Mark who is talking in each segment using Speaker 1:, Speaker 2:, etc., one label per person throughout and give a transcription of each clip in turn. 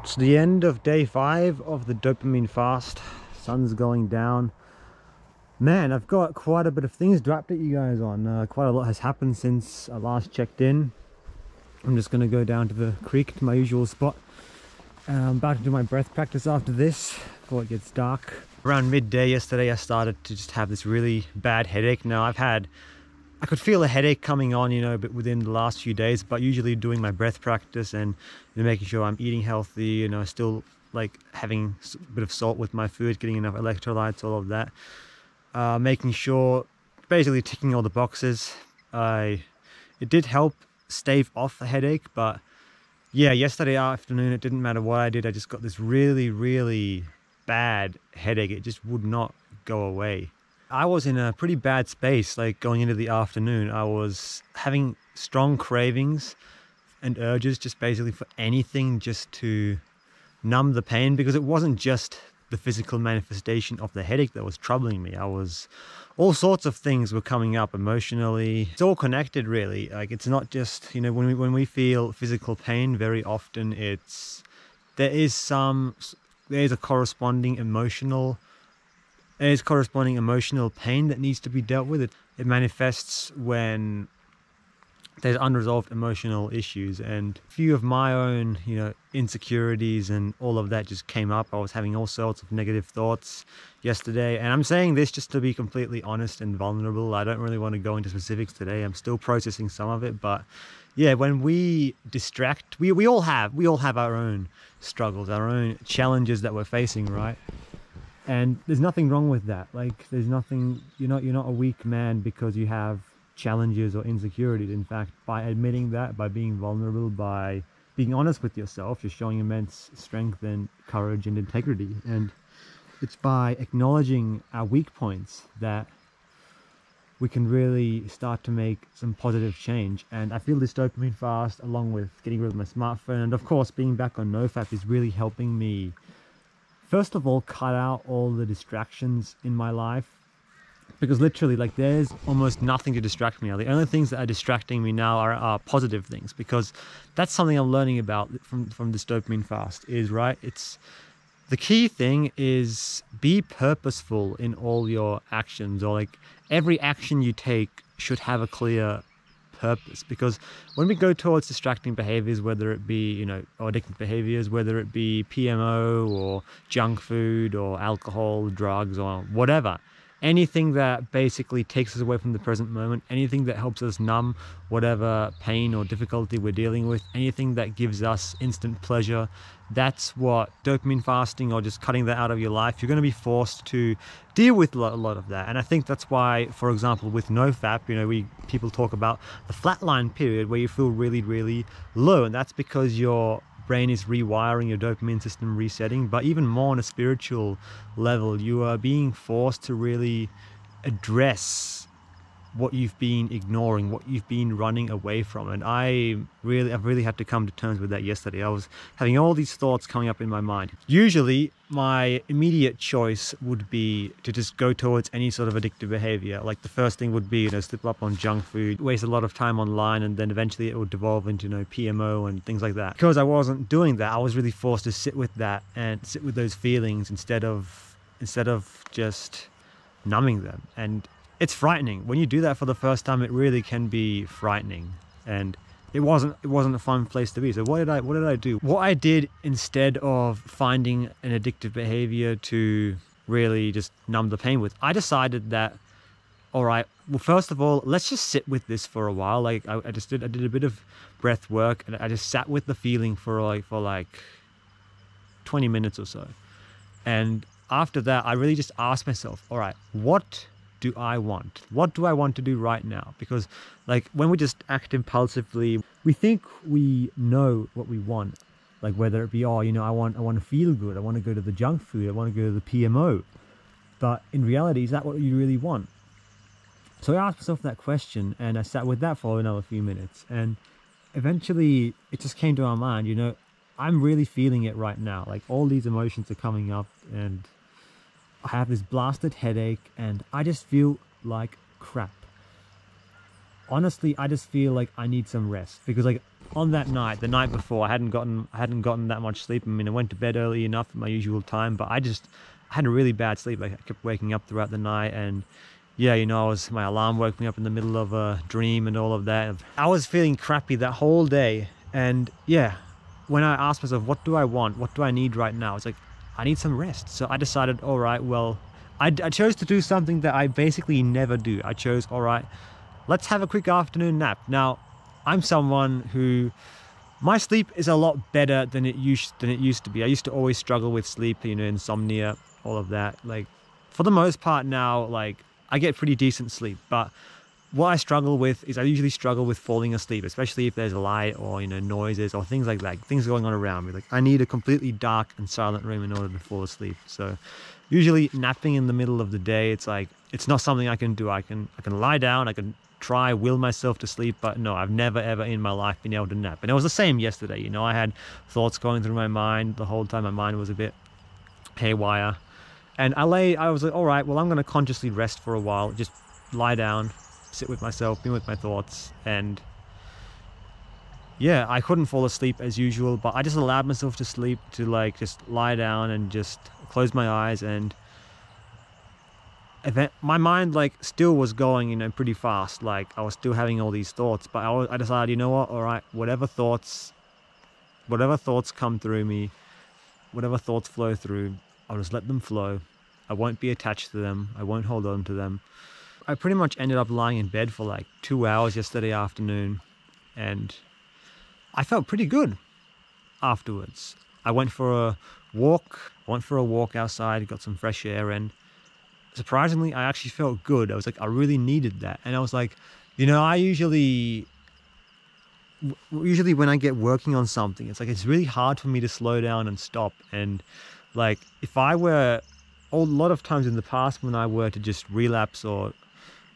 Speaker 1: It's the end of day 5 of the dopamine fast. Sun's going down. Man, I've got quite a bit of things to update you guys on. Quite a lot has happened since I last checked in. I'm just going to go down to the creek to my usual spot. I'm about to do my breath practice after this before it gets dark. Around midday yesterday I started to just have this really bad headache. Now I could feel a headache coming on, but within the last few days, but usually doing my breath practice and making sure I'm eating healthy, still like having a bit of salt with my food, getting enough electrolytes, all of that. Making sure, basically ticking all the boxes. It did help stave off the headache, but yeah, yesterday afternoon, it didn't matter what I did. I just got this really, really bad headache. It just would not go away. I was in a pretty bad space, like going into the afternoon. I was having strong cravings and urges just basically for anything just to numb the pain, because it wasn't just the physical manifestation of the headache that was troubling me. All sorts of things were coming up emotionally. It's all connected, really. Like, it's not just, when we feel physical pain, very often there is a corresponding emotional pain that needs to be dealt with. It manifests when there's unresolved emotional issues, and a few of my own, insecurities and all of that just came up. I was having all sorts of negative thoughts yesterday, and I'm saying this just to be completely honest and vulnerable. I don't really want to go into specifics today. I'm still processing some of it, but yeah, when we distract, we all have our own struggles, our own challenges that we're facing, right? And there's nothing wrong with that. Like, there's nothing, you're not a weak man because you have challenges or insecurities. In fact, by admitting that, by being vulnerable, by being honest with yourself, you're showing immense strength and courage and integrity. And it's by acknowledging our weak points that we can really start to make some positive change. And I feel this dopamine fast, along with getting rid of my smartphone, and of course being back on NoFap, is really helping me, first of all, cut out all the distractions in my life. Because literally, like, there's almost nothing to distract me now. The only things that are distracting me now are positive things, because that's something I'm learning about from this dopamine fast is, right, it's the key thing is be purposeful in all your actions, or like every action you take should have a clear purpose. Because when we go towards distracting behaviors, whether it be, or addictive behaviors, whether it be PMO or junk food or alcohol, drugs, or whatever, anything that basically takes us away from the present moment, anything that helps us numb whatever pain or difficulty we're dealing with, anything that gives us instant pleasure, that's what dopamine fasting, or just cutting that out of your life, you're going to be forced to deal with a lot of that. And I think that's why, for example, with NoFap, people talk about the flatline period where you feel really, really low, and that's because your brain is rewiring, your dopamine system resetting. But even more on a spiritual level, you are being forced to really address what you've been ignoring, what you've been running away from. And I've really had to come to terms with that yesterday. I was having all these thoughts coming up in my mind. Usually my immediate choice would be to just go towards any sort of addictive behavior. Like, the first thing would be, slip up on junk food, waste a lot of time online, and then eventually it would devolve into, PMO and things like that. Because I wasn't doing that, I was really forced to sit with that and sit with those feelings instead of just numbing them. And it's frightening. When you do that for the first time, it really can be frightening. And it wasn't a fun place to be. So what did I do? What I did, instead of finding an addictive behavior to really just numb the pain with, I decided that, all right, well, first of all, let's just sit with this for a while. Like, I did a bit of breath work, and I just sat with the feeling for like 20 minutes or so. And after that, I really just asked myself, all right, what do I want? What do I want to do right now? Because, like, when we just act impulsively, we think we know what we want. Like, whether it be, I want to feel good, I want to go to the junk food, I want to go to the PMO. But in reality, is that what you really want? So I asked myself that question, and I sat with that for another few minutes. And eventually it just came to my mind, I'm really feeling it right now. Like, all these emotions are coming up, and I have this blasted headache, and I just feel like crap. Honestly, I just feel like I need some rest, because, like, on that night, the night before, I hadn't gotten that much sleep. I mean, I went to bed early enough at my usual time, but I had a really bad sleep. Like, I kept waking up throughout the night, and yeah, you know, my alarm woke me up in the middle of a dream and all of that. I was feeling crappy that whole day. And yeah, when I asked myself, what do I want? What do I need right now? It's like, I need some rest. So I decided, all right, well, I chose to do something that I basically never do. I chose, all right, let's have a quick afternoon nap. Now, I'm someone who, my sleep is a lot better than it used to be. I used to always struggle with sleep, you know, insomnia, all of that. Like, for the most part now, like, I get pretty decent sleep, but what I struggle with is I usually struggle with falling asleep, especially if there's light or, you know, noises or things like that, things going on around me. Like, I need a completely dark and silent room in order to fall asleep. So usually napping in the middle of the day, it's like, it's not something I can do. I can lie down, I can try will myself to sleep, but no, I've never ever in my life been able to nap. And it was the same yesterday. You know, I had thoughts going through my mind the whole time. My mind was a bit haywire. And I was like, all right, well, I'm going to consciously rest for a while, just lie down, sit with myself, be with my thoughts. And yeah, I couldn't fall asleep as usual, but I just allowed myself to sleep, to like just lie down and just close my eyes. And my mind like still was going, you know, pretty fast. Like, I was still having all these thoughts, but I decided, you know what, all right, whatever thoughts come through me, whatever thoughts flow through, I'll just let them flow. I won't be attached to them. I won't hold on to them. I pretty much ended up lying in bed for like 2 hours yesterday afternoon, and I felt pretty good afterwards. I went for a walk outside, got some fresh air, and surprisingly, I actually felt good. I was like, I really needed that. And I was like, you know, I usually when I get working on something, it's like, it's really hard for me to slow down and stop. And like, a lot of times in the past when I were to just relapse or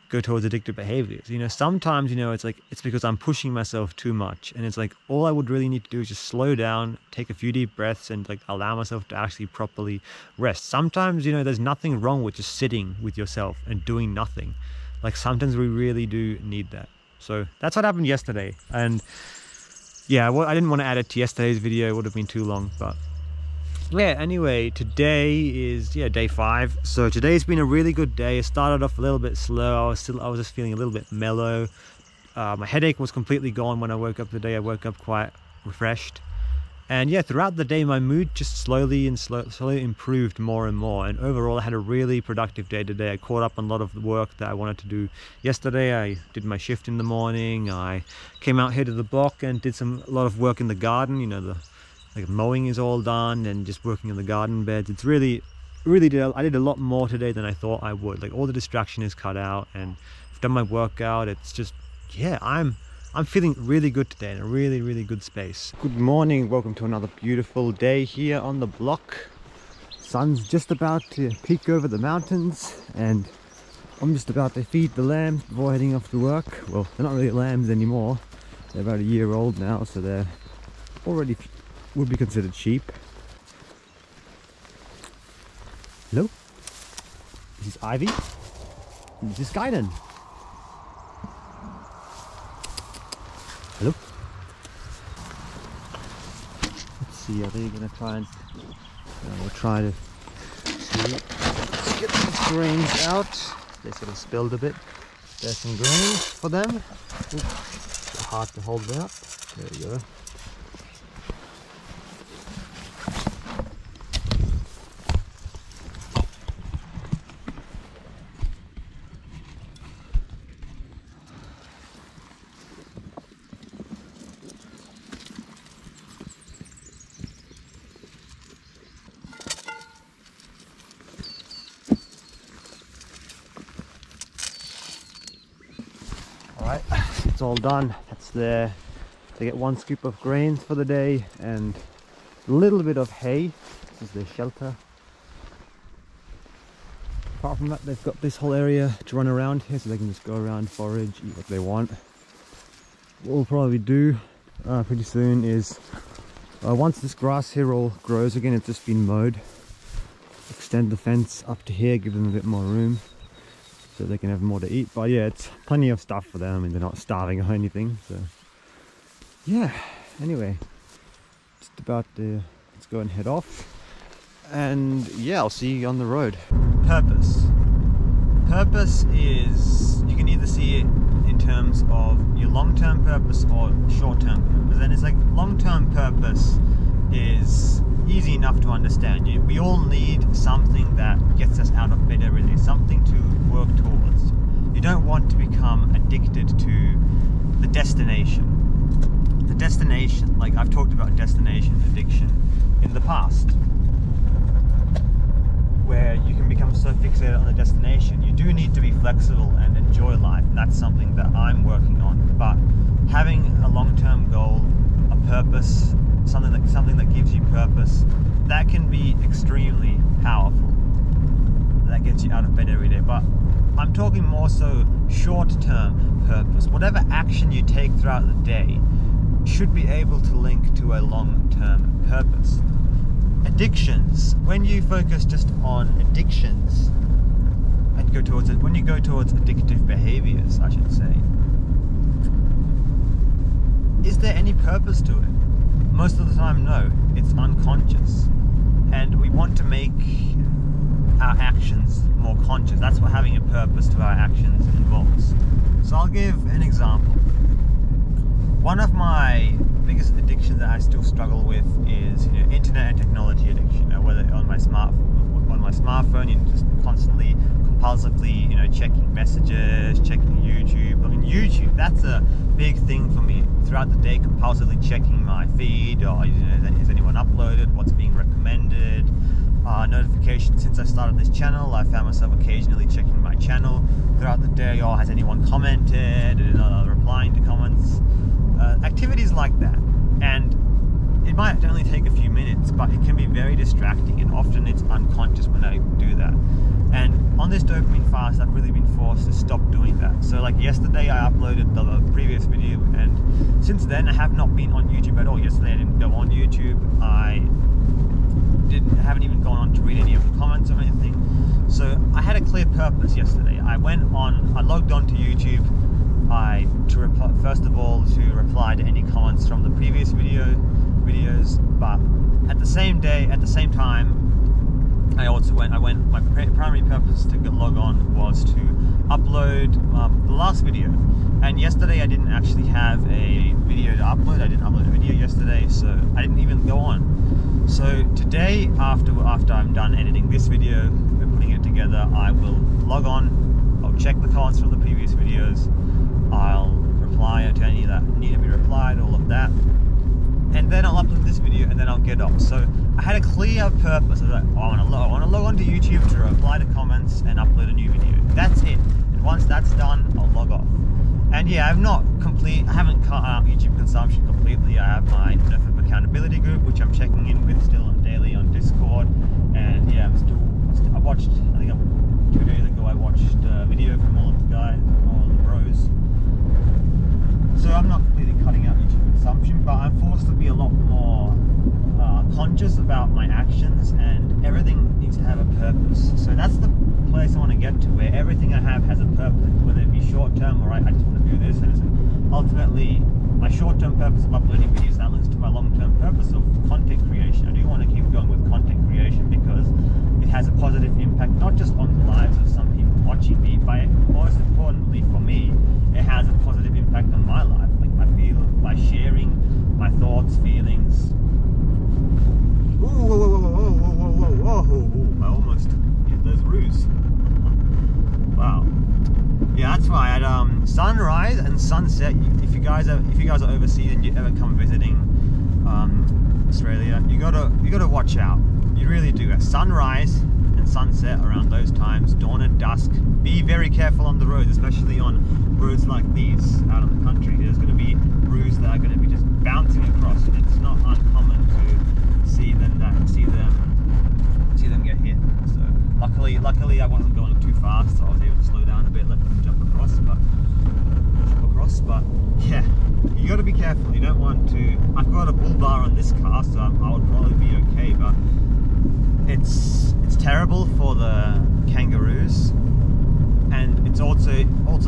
Speaker 1: go towards addictive behaviors, you know, sometimes, you know, it's like, it's because I'm pushing myself too much. And it's like, all I would really need to do is just slow down, take a few deep breaths, and like allow myself to actually properly rest. Sometimes, you know, there's nothing wrong with just sitting with yourself and doing nothing. Like, sometimes we really do need that. So that's what happened yesterday. And yeah, well, I didn't want to add it to yesterday's video. It would have been too long, but yeah, anyway, today is day 5. So today's been a really good day. It started off a little bit slow. I was just feeling a little bit mellow. My headache was completely gone when I woke up today. I woke up quite refreshed. And yeah, throughout the day, my mood just slowly improved more and more. And overall, I had a really productive day today. I caught up on a lot of the work that I wanted to do yesterday. I did my shift in the morning. I came out here to the block and did a lot of work in the garden. You know, like mowing is all done, and just working on the garden beds. It's really I did a lot more today than I thought I would. Like, all the distraction is cut out, and I've done my workout. It's just, yeah, I'm feeling really good today, in a really good space. Good morning, welcome to another beautiful day here on the block. Sun's just about to peek over the mountains, and I'm just about to feed the lambs before heading off to work. Well, they're not really lambs anymore. They're about a year old now, so they're already would be considered sheep. Hello? This is Ivy. And this is Gaiden. Hello? Let's see, are they going to try and... we'll try to see. Let's get these grains out. They sort of spilled a bit. There's some grains for them. Oops, so hard to hold them up. There we go. Alright, it's all done. That's there. They get 1 scoop of grains for the day and a little bit of hay. This is their shelter. Apart from that, they've got this whole area to run around here, so they can just go around, forage, eat what they want. What we'll probably do pretty soon is, once this grass here all grows again, it's just been mowed, extend the fence up to here, give them a bit more room, so they can have more to eat. But yeah, it's plenty of stuff for them. I mean, they're not starving or anything, so yeah, anyway, just about to, let's go and head off. And yeah, I'll see you on the road. Purpose. Purpose is, you can either see it in terms of your long-term purpose or short-term purpose. And it's like long-term purpose is easy enough to understand. We all need something that gets us out of bed every day, something to work towards. You don't want to become addicted to the destination. The destination, like I've talked about destination addiction in the past, where you can become so fixated on the destination. You do need to be flexible and enjoy life, and that's something that I'm working on. But having a long-term goal, a purpose, something that gives you purpose, that can be extremely powerful. That gets you out of bed every day. But I'm talking more so short-term purpose. Whatever action you take throughout the day should be able to link to a long-term purpose. Addictions, when you focus just on addictions and go towards it, when you go towards addictive behaviors, I should say, is there any purpose to it? Most of the time, no. It's unconscious, and we want to make our actions more conscious. That's what having a purpose to our actions involves. So I'll give an example. One of my biggest addictions that I still struggle with is, internet and technology addiction. Whether on my smartphone, just constantly, compulsively, checking messages, checking YouTube. I mean, YouTube, that's a big thing for me. Throughout the day, compulsively checking my feed, or has anyone uploaded, what's being recommended, notifications. Since I started this channel, I found myself occasionally checking my channel throughout the day, or has anyone commented, replying to comments. Activities like that, and it might only take a few minutes, but it can be very distracting, and often it's unconscious when I do that. And on this dopamine fast, I've really been forced to stop doing that. So like yesterday, I uploaded the previous video, and since then I have not been on YouTube at all. Yesterday I didn't go on YouTube. I haven't even gone on to read any of the comments or anything. So I had a clear purpose yesterday. I logged on to YouTube. First of all, to reply to any comments from the previous videos, but at the same time, my primary purpose to log on was to upload the last video. And yesterday I didn't actually have a video to upload. I didn't upload a video yesterday, so I didn't even go on. So today, after I'm done editing this video, we're putting it together, I will log on, I'll check the comments from the previous videos, I'll reply to any that need to be replied, all of that, and then I'll upload this video, and then I'll get off. So I had a clear purpose. I was like, I want to log on to YouTube to reply to comments and upload a new video. That's it. And once that's done, I'll log off. And yeah, I haven't cut out YouTube consumption completely. I have my NoFap accountability group, which I'm checking in with still daily on Discord. And yeah, I watched, I think 2 days ago, I watched a video from all of the guys, all of the bros. So I'm not completely cutting out YouTube consumption, but I'm forced to be a lot more conscious about my actions, and everything needs to have a purpose. So that's the place I want to get to, where everything I have has a purpose, whether it be short term or I just want to do this. And ultimately, my short term purpose of uploading videos, that leads to my long term purpose of content creation. I do want to keep going with content creation because it has a positive impact, not just on the lives of some people watching me, but most importantly for me, it has a positive impact on my life. Like, I feel by sharing my thoughts, feelings. I almost hit those roofs. Wow. Yeah, that's right. At sunrise and sunset, if you guys are overseas and you ever come visiting Australia, you gotta watch out. You really do. At sunrise and sunset, around those times, dawn and dusk, be very careful on the roads, especially on roads like these out in the country. There's going to be roofs that are going to be just bouncing across, and it's not uncommon to see them get hit. So luckily I wasn't going too fast, so I was able to slow down a bit, let them jump across. But yeah, you got to be careful. You don't want to. I've got a bull bar on this car, so I would probably be okay, but it's terrible for the kangaroos, And it's also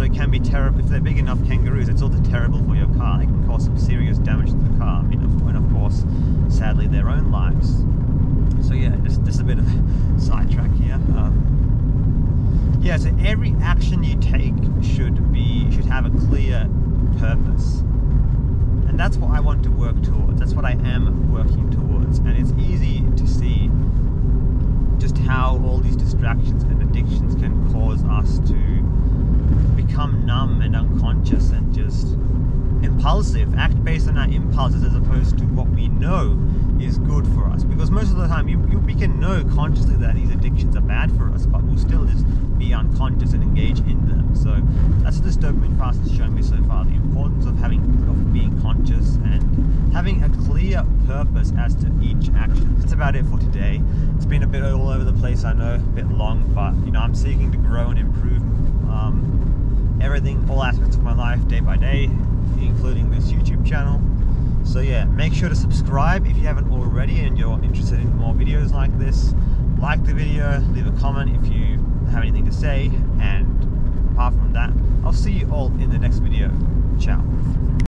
Speaker 1: can be terrible if they're big enough kangaroos. It's also terrible for your car. They can cause some serious damage to the car, and of course, sadly, their own lives. So yeah, just a bit of a sidetrack here. Yeah, so every action you take should have a clear purpose, and that's what I want to work towards. That's what I am working towards, and it's easy to see just how all these distractions and addictions can cause us to become numb and unconscious and just impulsive, act based on our impulses as opposed to what we know is good for us. Because most of the time we can know consciously that these addictions are bad for us, but we'll still just be unconscious and engage in them. So that's what this dopamine fast has shown me so far, the importance of being conscious and having a clear purpose as to each action. That's about it for today. It's been a bit all over the place, I know, a bit long, but I'm seeking to grow and improve everything, all aspects of my life, day by day, including this YouTube channel. So yeah, make sure to subscribe if you haven't already and you're interested in more videos like this. Like the video, leave a comment if you have anything to say, and apart from that, I'll see